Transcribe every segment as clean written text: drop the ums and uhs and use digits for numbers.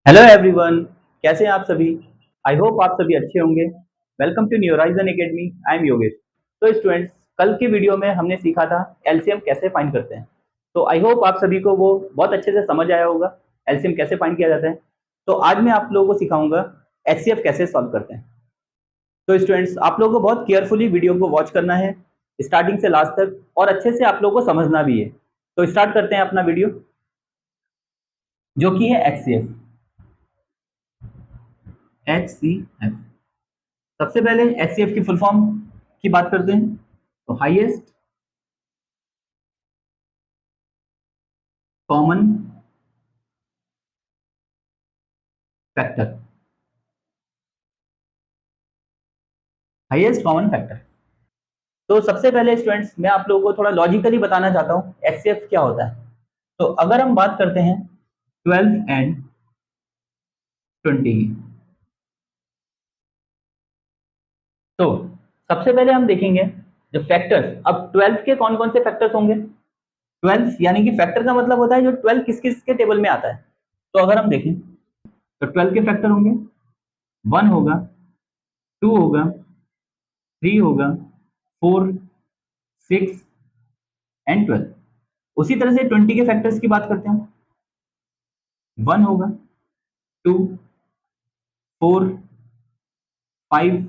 Hello everyone, कैसे हैं आप सभी। आई होप आप सभी अच्छे होंगे। Welcome to New Horizon Academy. I am Yogesh. तो स्टूडेंट्स, कल की वीडियो में हमने सीखा था एलसीएम कैसे फाइंड करते हैं। तो आई होप आप सभी को वो बहुत अच्छे से समझ आया होगा एलसीएम कैसे फाइंड किया जाता है। तो आज मैं आप लोगों को सिखाऊंगा एचसीएफ कैसे सॉल्व करते हैं। तो स्टूडेंट्स, आप लोगों को बहुत केयरफुली वीडियो को वॉच करना है स्टार्टिंग से लास्ट तक, और अच्छे से आप लोगों को समझना भी है। तो स्टार्ट करते हैं अपना वीडियो, जो कि है एचसीएफ। एचसीएफ, सबसे पहले एचसीएफ की फुल फॉर्म की बात करते हैं। तो highest common factor, highest common factor. तो सबसे पहले स्टूडेंट्स, मैं आप लोगों को थोड़ा लॉजिकली बताना चाहता हूँ एचसीएफ क्या होता है। तो अगर हम बात करते हैं 12 एंड 20 की, तो सबसे पहले हम देखेंगे जो फैक्टर्स। अब 12 के कौन कौन से फैक्टर्स होंगे। 12 यानी कि फैक्टर का मतलब होता है जो 12 किस किस के टेबल में आता है। तो अगर हम देखें तो 12 के फैक्टर होंगे, 1 होगा, 2 होगा, 3 होगा, 4, 6 एंड 12। उसी तरह से 20 के फैक्टर्स की बात करते हैं। 1 होगा, 2, 4, 5,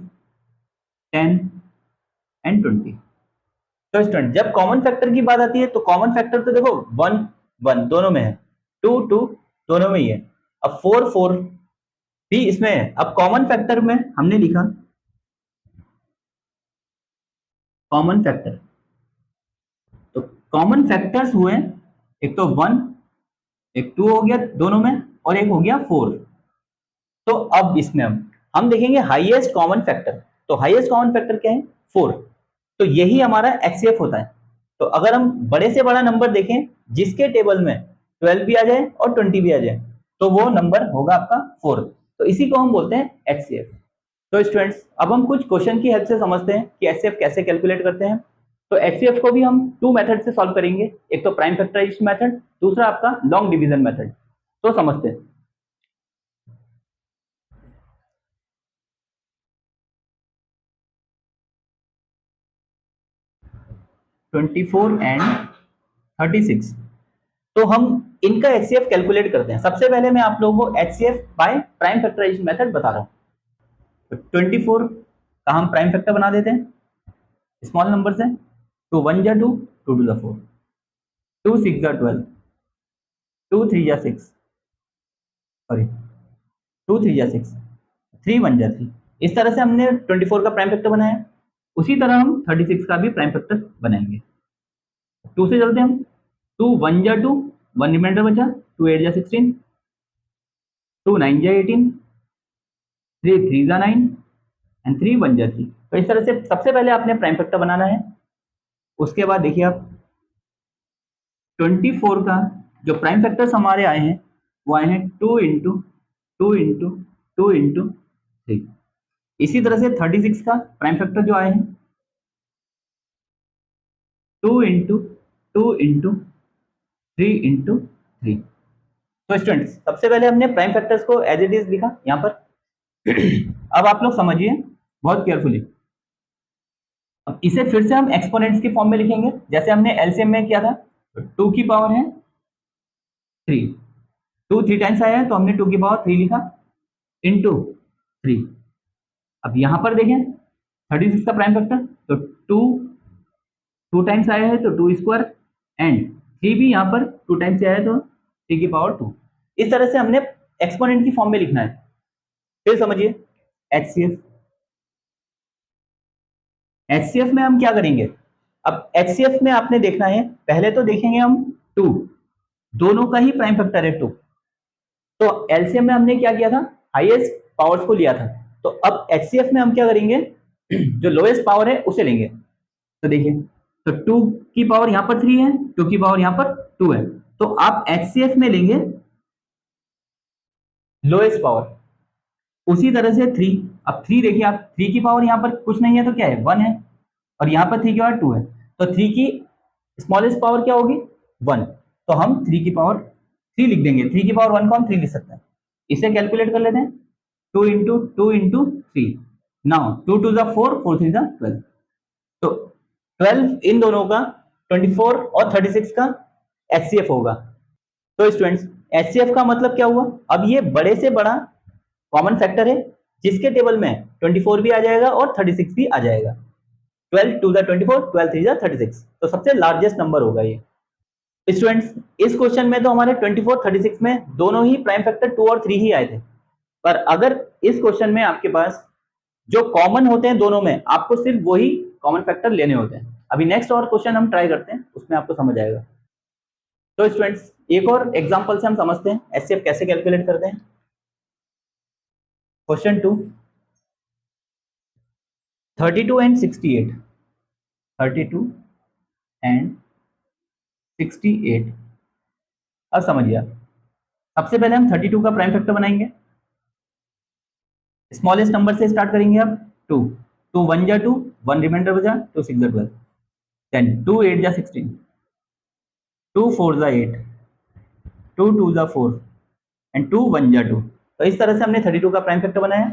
10 एंड 20। तो स्टूडेंट, जब कॉमन फैक्टर की बात आती है तो कॉमन फैक्टर तो देखो 1 1 दोनों में है, 2 2 दोनों में ही है, अब 4 4 भी इसमें है। अब कॉमन फैक्टर में हमने लिखा कॉमन फैक्टर। तो कॉमन फैक्टर्स हुए, एक तो 1, एक 2 हो गया दोनों में, और एक हो गया 4। तो अब इसमें हम देखेंगे हाईएस्ट कॉमन फैक्टर। तो हाईएस्ट कॉमन फैक्टर क्या है, 4। तो यही हमारा एचसीएफ होता है। तो अगर हम बड़े से बड़ा नंबर देखें जिसके टेबल में 12 भी आ जाए और 20 भी आ जाए, तो वो नंबर होगा आपका 4। तो इसी को हम बोलते हैं एचसीएफ। तो स्टूडेंट्स, अब हम कुछ क्वेश्चन की हेल्प से समझते हैं कि एचसीएफ कैसे कैलकुलेट करते हैं। तो एचसीएफ को भी हम 2 मेथड से सॉल्व करेंगे, एक तो प्राइम फैक्टराइजेशन मेथड, दूसरा आपका लॉन्ग डिवीजन मेथड। तो समझते हैं। 24 एंड 36, तो हम इनका एचसीएफ कैलकुलेट करते हैं। सबसे पहले मैं आप लोगों को HCF by prime factorization method बता रहा हूँ। तो 24 का हम प्राइम फैक्टर बना देते हैं स्मॉल नंबर से। 2 1 जा 2, 2 2 जा 4, 2 6 जा 12, 2 3 जा 6, सॉरी 2 3 जा 6, 3 1 जा 3। इस तरह से हमने 24 का प्राइम फैक्टर बनाया। उसी तरह हम 36 का भी प्राइम फैक्टर बनाएंगे। 2 से चलते हैं हम। 2 1 जा 2, 1 रिमाइंडर बचा, 2 8 जा 16, 2 9 जा 18, 3 3 जा 9 एंड 3 1 जा 3। तो इस तरह से सबसे पहले आपने प्राइम फैक्टर बनाना है। उसके बाद देखिए आप 24 का जो प्राइम फैक्टर्स हमारे आए हैं वो आए हैं 2 इंटू 2 इंटू 2 इंटू 3। इसी तरह से 36 का प्राइम फैक्टर जो आए हैं 2 इंटू 2 इंटू 3 इंटू 3। तो स्टूडेंट्स, सबसे पहले हमने प्राइम फैक्टर्स को एज इट इज लिखा यहाँ पर। अब आप लोग समझिए बहुत केयरफुली। अब इसे फिर से हम एक्सपोनेंट्स की फॉर्म में लिखेंगे, जैसे हमने एलसीएम में किया था। तो 2 की पावर है 3, 2 3 टाइम्स आया है तो हमने 2 की पावर 3 लिखा इंटू 3। अब यहां पर देखें 36 का प्राइम फैक्टर, तो 2 2 टाइम्स आया है तो 2 स्क्वायर, एंड 3 भी यहां पर 2 टाइम्स आया है तो 3 की पावर 2। इस तरह से हमने एक्सपोनेंट की फॉर्म में लिखना है। फिर समझिए एचसीएफ। एचसीएफ में हम क्या करेंगे। अब एचसीएफ में आपने देखना है, पहले तो देखेंगे हम 2, दोनों का ही प्राइम फैक्टर है 2। तो एलसीएम में हमने क्या किया था, हाईएस्ट पावर्स को लिया था। तो अब एचसीएफ में हम क्या करेंगे, जो लोएस्ट पावर है उसे लेंगे। तो देखिए, तो 2 की पावर यहां पर 3 है, 2 की पावर यहां पर 2 है, तो आप एचसीएफ में लेंगे लोएस्ट पावर। उसी तरह से 3, अब 3 देखिए आप, 3 की पावर यहां पर कुछ नहीं है तो क्या है, 1 है, और यहां पर 3 की पावर 2 है, तो 3 की स्मॉलेस्ट पावर क्या होगी, 1। तो हम 3 की पावर 3 लिख देंगे, 3 की पावर 1 को हम 3 लिख सकते हैं। इसे कैलकुलेट कर लेते हैं, 2 into 3, नाउ 2 to the 4, 4 3 12। तो 12 इन दोनों का 24 और 36 का एचसीएफ होगा। तो स्टूडेंट्स एचसीएफ का मतलब क्या हुआ, अब ये बड़े से बड़ा कॉमन फैक्टर है जिसके टेबल में 24 भी आ जाएगा और 36 भी आ जाएगा। 12 2 24, 12 3 36, तो सबसे लार्जेस्ट नंबर होगा ये। स्टूडेंट्स इस क्वेश्चन में तो हमारे 24 36 में दोनों ही प्राइम फैक्टर 2 और 3 ही आए थे, पर अगर इस क्वेश्चन में आपके पास जो कॉमन होते हैं दोनों में, आपको सिर्फ वही कॉमन फैक्टर लेने होते हैं। अभी नेक्स्ट और क्वेश्चन हम ट्राई करते हैं, उसमें आपको समझ आएगा। तो स्टूडेंट्स एक और एग्जांपल से हम समझते हैं एचसीएफ कैसे कैलकुलेट करते हैं। Question 2, 32 and 68, 32 and 68। अब समझिए, सबसे पहले हम 32 का प्राइम फैक्टर बनाएंगे, स्मॉलेस्ट नंबर से स्टार्ट करेंगे। अब 2 2 1 जा 2, 1 रिमाइंडर बचा, 2 6 जा 12, देन 2 8 जा 16, 2 4 जा 8, 2 2 जा 4 एंड 2 1 जा 2। तो इस तरह से हमने 32 का प्राइम फैक्टर बनाया।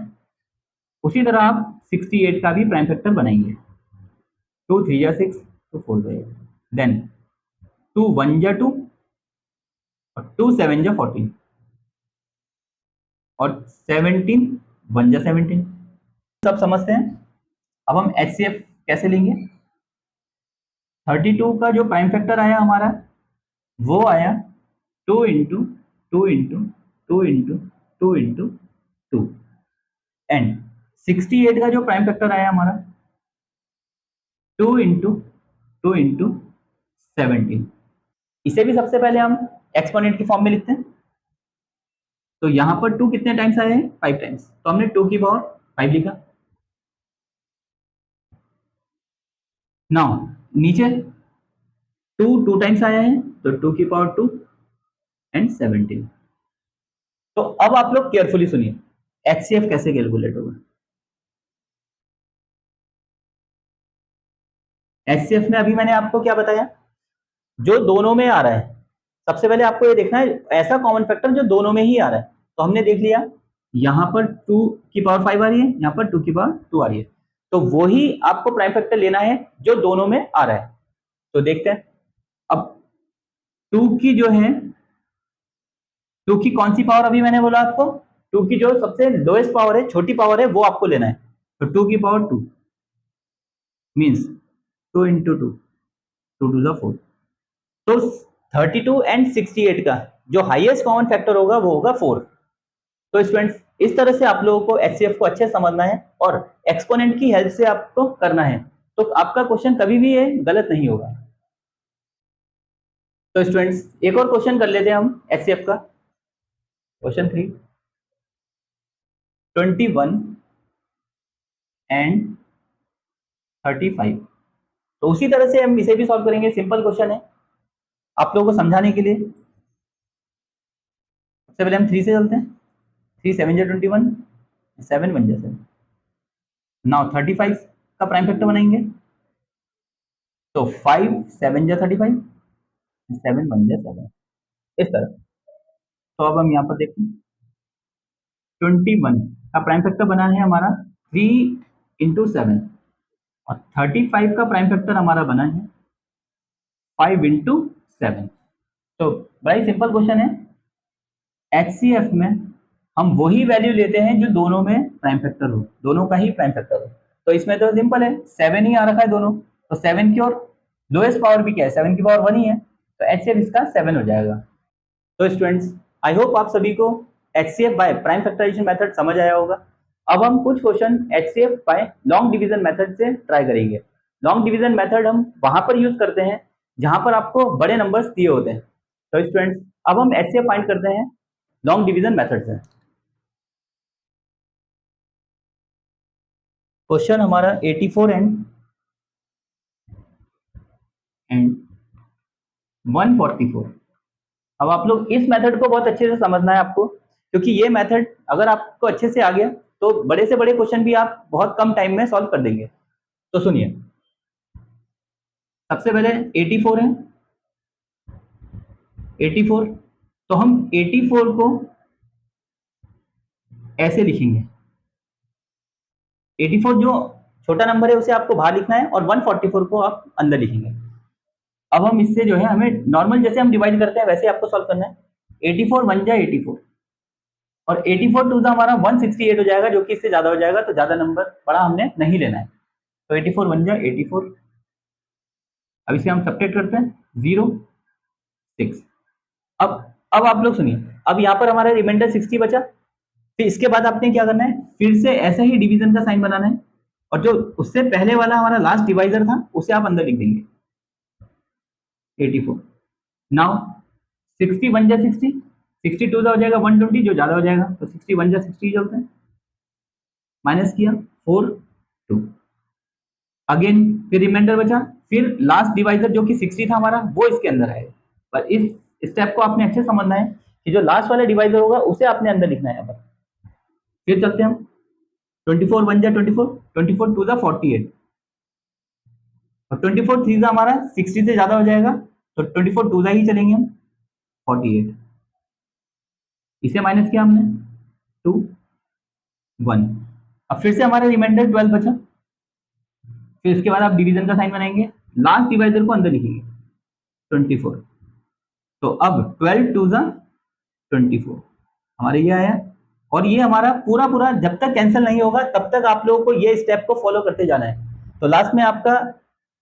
उसी तरह आप 68 का भी प्राइम फैक्टर बनाएंगे, 2 3 जा 6, 2 4 जा 8, देन 2 1 जा 2 और 2 7 जा 14 और 17 1 जा 17। सब समझते हैं। अब हम एचसीएफ कैसे लेंगे। 32 का जो प्राइम फैक्टर आया हमारा वो आया 2 into 2 into 2 into 2 into 2 and 68 का जो प्राइम फैक्टर आया हमारा 2 इंटू 2 इंटू 17। इसे भी सबसे पहले हम एक्सपोनेंट की फॉर्म में लिखते हैं। तो यहां पर 2 कितने टाइम्स आए हैं, 5 टाइम्स, तो हमने 2 की पावर 5 लिखा। नाउ नीचे 2 2 टाइम्स आया है तो 2 की पावर 2 एंड 17। तो अब आप लोग केयरफुली सुनिए एचसीएफ कैसे कैलकुलेट होगा। एचसीएफ में अभी मैंने आपको क्या बताया, जो दोनों में आ रहा है, सबसे पहले आपको ये देखना है ऐसा कॉमन फैक्टर जो दोनों में ही आ रहा है। तो हमने देख लिया यहां पर 2 की पावर 5 आ रही है, यहां पर 2 की पावर 2 आ रही है, तो वही आपको प्राइम फैक्टर लेना है जो दोनों में आ रहा है। तो देखते हैं अब 2 की जो है 2 की कौन सी पावर, अभी मैंने बोला आपको 2 की जो सबसे लोएस्ट पावर है, छोटी पावर है, वो आपको लेना है। तो 2 की power 2 means 2 into 2, 2 to the 4। तो 32 एंड 68 का जो हाईएस्ट कॉमन फैक्टर होगा वो होगा 4। तो स्टूडेंट्स इस तरह से आप लोगों को एचसीएफ को अच्छे समझना है और एक्सपोनेंट की हेल्प से आपको करना है, तो आपका क्वेश्चन कभी भी ये गलत नहीं होगा। तो स्टूडेंट्स एक और क्वेश्चन कर लेते हैं हम एचसीएफ का। Question 3, 21 and 35। तो उसी तरह से हम इसे भी सॉल्व करेंगे, सिंपल क्वेश्चन है आप लोगों को समझाने के लिए। सबसे पहले हम 3 से चलते हैं, 3 7 जा 21, 7 1 जा 7। नाउ 35 का प्राइम फैक्टर बनाएंगे, तो 5 7 जा 35, 7 1 जा 7, इस तरह। तो अब हम यहाँ पर देखते हैं 21 का प्राइम फैक्टर बना है हमारा 3 इंटू 7 और 35 का प्राइम फैक्टर हमारा बना है 5 इंटू 7। तो बड़ा ही सिंपल क्वेश्चन है। एचसीएफ में हम वही वैल्यू लेते हैं जो दोनों में प्राइम फैक्टर हो, दोनों का ही प्राइम फैक्टर हो। तो इसमें तो सिंपल है, 7 ही आ रखा है दोनों, तो 7 की और लोएस्ट पावर भी क्या है, 7 की पावर 1 ही है, तो एचसीएफ इसका 7 हो जाएगा। तो स्टूडेंट्स आई होप आप सभी को HCF by prime factorization method समझ आया होगा। अब हम कुछ question HCF by long division method से ट्राई करेंगे। लॉन्ग डिवीजन मेथड हम वहां पर यूज करते हैं जहां पर आपको बड़े नंबर्स दिए होते हैं। तो स्टूडेंट्स अब हम एचसीएफ फाइंड करते हैं लॉन्ग डिवीजन मेथड से। क्वेश्चन हमारा 84 एंड 144। अब आप लोग इस मेथड को बहुत अच्छे से समझना है आपको, क्योंकि ये मेथड अगर आपको अच्छे से आ गया तो बड़े से बड़े क्वेश्चन भी आप बहुत कम टाइम में सॉल्व कर देंगे। तो सुनिए सबसे पहले 84 है, 84। तो हम 84 को ऐसे लिखेंगे। 84 जो छोटा नंबर है उसे आपको बाहर लिखना है और 144 को आप अंदर लिखेंगे। अब हम इससे जो है हमें नॉर्मल जैसे हम डिवाइड करते हैं वैसे आपको सॉल्व करना है। 84 1 जा 84 और 84 टू हमारा 168 हो जाएगा, जो कि इससे ज्यादा हो जाएगा, तो ज्यादा नंबर बड़ा हमने नहीं लेना है। तो 84 1 जा 84। अब इसे हम सब्ट्रैक्ट करते हैं, 0 6। अब आप लोग सुनिए, अब यहाँ पर हमारा रिमाइंडर 60 बचा। फिर इसके बाद आपने क्या करना है, फिर से ऐसा ही डिवीजन का साइन बनाना है और जो उससे पहले वाला हमारा लास्ट डिवाइजर था उसे आप अंदर लिख देंगे 84। नाउ 60 1 जा 60, 62 हो जाएगा 120, जो ज्यादा हो जाएगा, तो 60 1 जा 60 चलते हैं, माइनस किया 4 2 अगेन, फिर रिमाइंडर बचा, फिर लास्ट डिवाइजर जो कि 60 था हमारा वो इसके अंदर आएगा। पर इस स्टेप को आपने अच्छे समझना है कि जो लास्ट वाला डिवाइजर होगा उसे आपने अंदर लिखना है। अब फिर चलते हैं हम, 24 1 जा 24, 24 2 जा 48 और 24 3 जा हमारा 60 से ज्यादा हो जाएगा, तो 24 2 जा ही चलेंगे हम, 48। इसे माइनस किया हमने 2 1। अब फिर से हमारा रिमाइंडर 12 बचा। फिर इसके बाद आप डिवीजन का साइन बनाएंगे, लास्ट डिवाइजर को अंदर लिखेंगे 24। तो अब 12 2 जा 24 हमारे ये आया। और ये हमारा पूरा पूरा जब तक कैंसिल नहीं होगा तब तक आप लोगों को ये स्टेप को फॉलो करते जाना है। तो लास्ट में आपका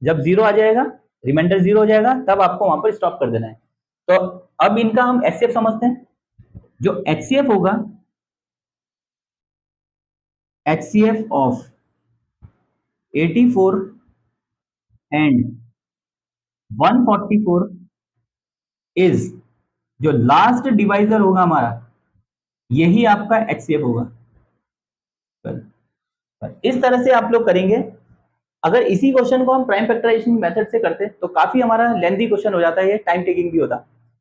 जब 0 आ जाएगा, रिमाइंडर 0 हो जाएगा, तब आपको वहां पर स्टॉप कर देना है। तो अब इनका हम एचसीएफ समझते हैं। जो एचसीएफ होगा, HCF of 84 and 144 इज, जो लास्ट डिवाइजर होगा हमारा यही आपका HCF होगा। इस तरह से आप लोग करेंगे। अगर इसी क्वेश्चन को हम प्राइम फैक्टराइजेशन मेथड से करते तो काफी हमारा लेंथी क्वेश्चन हो जाता है, ये टाइम टेकिंग भी होता।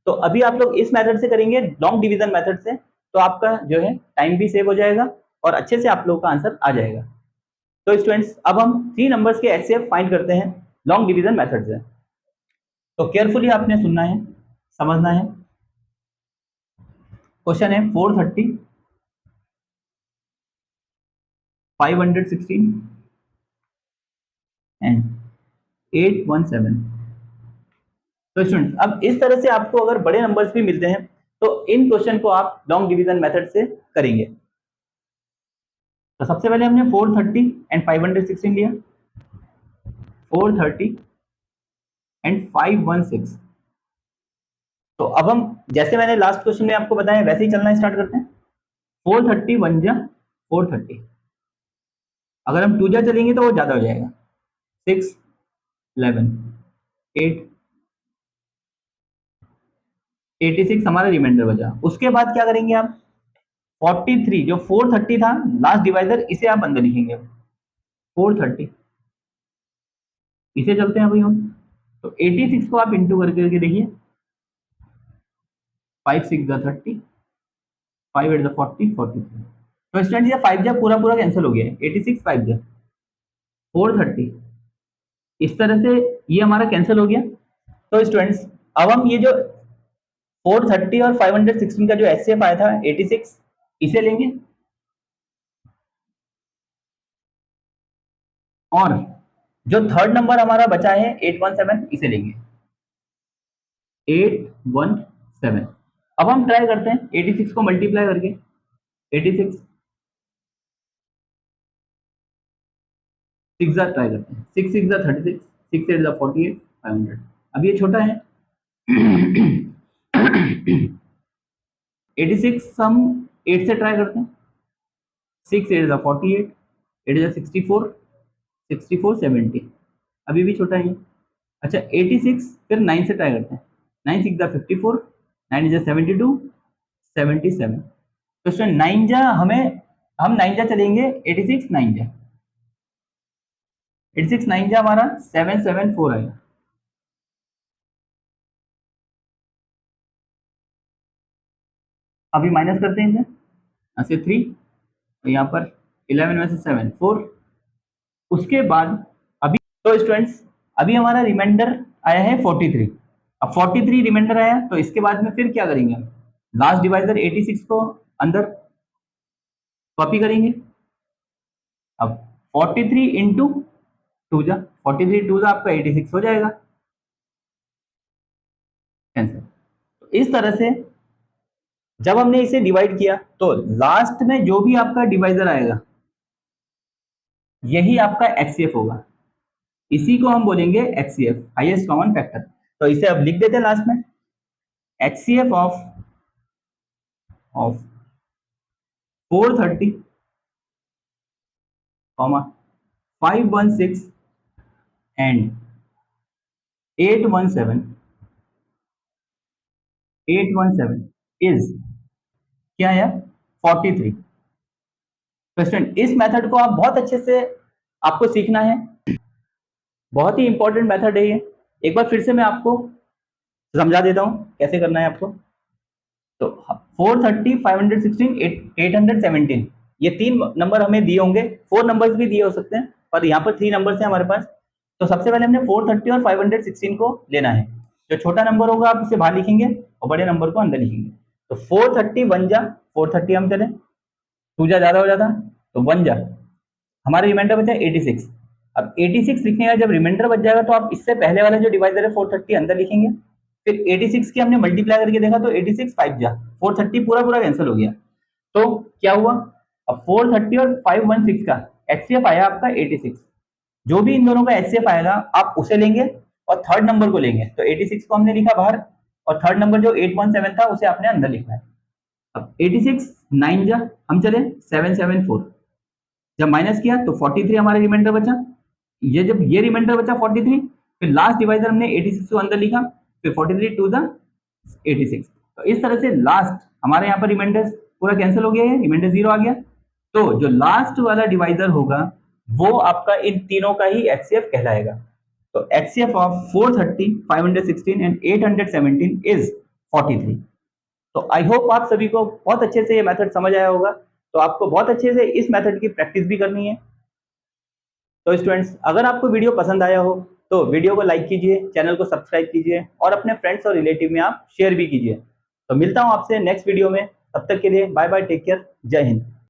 तो अभी आप लोग इस मेथड से करेंगे, लॉन्ग डिवीजन मेथड से, तो आपका जो है टाइम भी सेव हो जाएगा और अच्छे से आप लोगों का आंसर आ जाएगा। तो स्टूडेंट्स, अब हम 3 नंबर्स के एचसीएफ फाइंड करते हैं लॉन्ग डिवीजन मेथड से। तो केयरफुली आपने सुनना है, समझना है। क्वेश्चन है 430, 516 एंड 817। तो स्टूडेंट्स, अब इस तरह से आपको अगर बड़े नंबर्स भी मिलते हैं तो इन क्वेश्चन को आप लॉन्ग डिवीजन मेथड से करेंगे। तो सबसे पहले हमने 430 एंड 516 लिया, 430 एंड 516। तो अब हम जैसे मैंने लास्ट क्वेश्चन में आपको बताया वैसे ही चलना स्टार्ट करते हैं। 430 1 जा 430, अगर हम 2 जा चलेंगे तो वो ज्यादा हो जाएगा, 6 11 8 86 हमारा रिमाइंडर बचा। उसके बाद क्या करेंगे आप, 43 जो 430 था लास्ट डिवाइजर, इसे आप अंदर लिखेंगे 430। इसे चलते हैं अभी हम, तो 86 को आप इंटू करके देखिए, 5 6 जा 30, 5 8 जा 40 43। तो स्टूडेंट ये 5 जा पूरा पूरा कैंसिल हो गया है, 86 5 जा 430, इस तरह से ये हमारा कैंसिल हो गया। तो स्टूडेंट्स, अब हम ये जो 430 और 516 का जो एचसीएफ आया था 86, इसे लेंगे और जो थर्ड नंबर हमारा बचा है 817, इसे लेंगे 817। अब हम ट्राई करते हैं 86 को मल्टीप्लाई करके, 86 6 जा ट्राई करते हैं, 6 6 जा 36, 6 8 जा 48 500। अब ये छोटा है 86 हम 8 से ट्राई करते हैं, 6 8 जा 48, 8 जा 64, 64 70, अभी भी छोटा है। अच्छा 86 फिर 9 से ट्राई करते हैं, 9 6 जा 54, 9 जा 72 77। तो स्टूडेंट 9 जा हम 9 जा चलेंगे, 86 9 जा 86 9 जा हमारा 774 आएगा। अभी माइनस करते हैं इसे, यहाँ से 3, यहाँ पर 11 में से 7 4। उसके बाद अभी तो स्टूडेंट्स, अभी हमारा रिमाइंडर आया है 43। अब 43 रिमाइंडर आया तो इसके बाद में फिर क्या करेंगे हम, लास्ट डिवाइजर 86 को अंदर कॉपी करेंगे। अब 43 इंटू 2 जा 43 2 जा आपका 86 हो जाएगा आंसर। तो इस तरह से जब हमने इसे डिवाइड किया तो लास्ट में जो भी आपका डिवाइजर आएगा यही आपका एचसीएफ होगा। इसी को हम बोलेंगे एचसीएफ, हाईएस्ट कॉमन फैक्टर। तो इसे अब लिख देते हैं लास्ट में, एचसीएफ ऑफ 430 516 एंड 817 इज क्या है? 43। तो स्टूडेंट इस मेथड को आप बहुत अच्छे से आपको सीखना है, बहुत ही इंपॉर्टेंट मेथड है ये। एक बार फिर से मैं आपको समझा देता हूँ कैसे करना है आपको। तो 430 516 817 ये 3 नंबर हमें दिए होंगे, 4 नंबर्स भी दिए हो सकते हैं पर यहाँ पर 3 नंबर्स हैं हमारे पास। तो सबसे पहले हमने 430 और 516 को लेना है। जो छोटा नंबर होगा आप उसे बाहर लिखेंगे और बड़े नंबर को अंदर लिखेंगे। तो 430 1 जा 430 हम चले, 2 जा ज़्यादा हो जाता तो 1 जा, हमारा रिमाइंडर बचा 86। अब 86 लिखने का जब रिमाइंडर बच जाएगा तो आप इससे पहले वाला जो डिवाइजर है 430 अंदर लिखेंगे। फिर 86 की हमने मल्टीप्लाई करके देखा तो 86 5 जा 430 पूरा पूरा कैंसिल हो गया। तो क्या हुआ? अब 430 और 516 का एचसीएफ आया आपका 86। जो भी इन दोनों का एचसीएफ आएगा आप उसे लेंगे और थर्ड नंबर को लेंगे। तो 86 को हमने लिखा बाहर और थर्ड नंबर जो 817 था उसे आपने अंदर लिखना है। अब 86 9 जा हम चले 774, जब माइनस किया तो 43 हमारा रिमाइंडर बचा। ये जब ये रिमाइंडर बचा 43, फिर लास्ट डिवाइजर हमने 86 को अंदर लिखा, फिर 43 2 जा 86। तो इस तरह से लास्ट हमारे यहाँ पर रिमाइंडर पूरा कैंसिल हो गया है, रिमाइंडर 0 आ गया। तो जो लास्ट वाला डिवाइजर होगा वो आपका इन तीनों का ही एचसीएफ कहलाएगा। तो एचसीएफ ऑफ 430 516 एंड 817 इज 43। तो आई होप आप सभी को बहुत अच्छे से ये मेथड समझ आया होगा। तो आपको बहुत अच्छे से इस मेथड की प्रैक्टिस भी करनी है। तो स्टूडेंट्स अगर आपको वीडियो पसंद आया हो तो वीडियो को लाइक कीजिए, चैनल को सब्सक्राइब कीजिए और अपने फ्रेंड्स और रिलेटिव में आप शेयर भी कीजिए। तो मिलता हूं आपसे नेक्स्ट वीडियो में, तब तक के लिए बाय बाय, टेक केयर, जय हिंद।